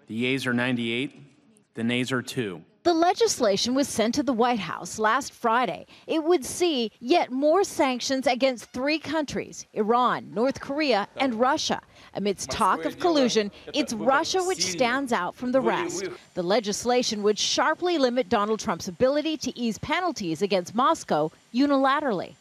The yeas are 98, the nays are 2. The legislation was sent to the White House last Friday. It would see yet more sanctions against 3 countries, Iran, North Korea, and Russia. Amidst talk of collusion, it's Russia which stands out from the rest. The legislation would sharply limit Donald Trump's ability to ease penalties against Moscow unilaterally.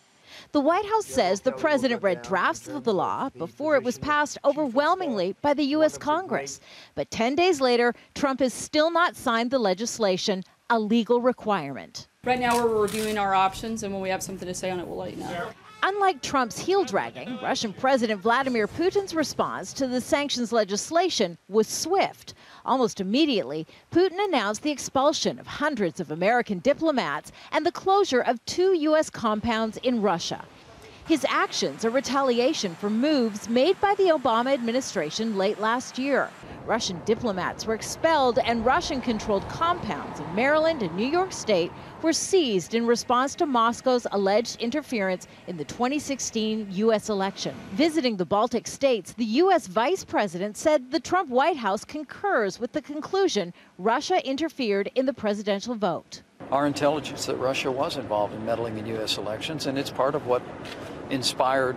The White House says the president read drafts of the law before it was passed overwhelmingly by the U.S. Congress. But 10 days later, Trump has still not signed the legislation, a legal requirement. Right now, we're reviewing our options, and when we have something to say on it, we'll let you know. Unlike Trump's heel-dragging, Russian President Vladimir Putin's response to the sanctions legislation was swift. Almost immediately, Putin announced the expulsion of hundreds of American diplomats and the closure of 2 U.S. compounds in Russia. His actions are retaliation for moves made by the Obama administration late last year. Russian diplomats were expelled and Russian-controlled compounds in Maryland and New York State were seized in response to Moscow's alleged interference in the 2016 U.S. election. Visiting the Baltic states, the U.S. vice president said the Trump White House concurs with the conclusion Russia interfered in the presidential vote. Our intelligence that Russia was involved in meddling in U.S. elections, and it's part of what inspired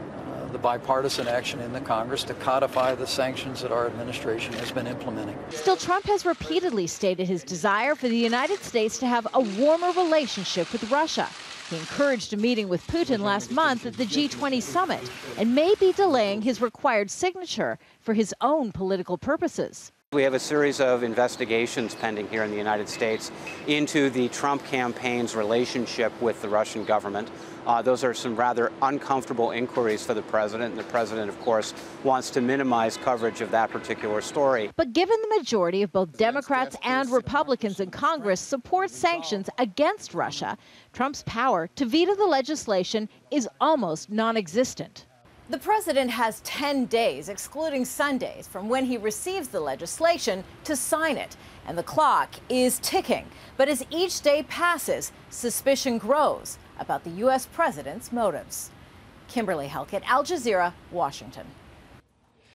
the bipartisan action in the Congress to codify the sanctions that our administration has been implementing. Still, Trump has repeatedly stated his desire for the United States to have a warmer relationship with Russia. He encouraged a meeting with Putin last month at the G20 summit and may be delaying his required signature for his own political purposes. We have a series of investigations pending here in the United States into the Trump campaign's relationship with the Russian government. Those are some rather uncomfortable inquiries for the president. And the president, of course, wants to minimize coverage of that particular story. But given the majority of both Democrats and Republicans in Congress support sanctions against Russia, Trump's power to veto the legislation is almost non-existent. The president has 10 days, excluding Sundays, from when he receives the legislation to sign it. And the clock is ticking. But as each day passes, suspicion grows about the U.S. president's motives. Kimberly Halkett, Al Jazeera, Washington.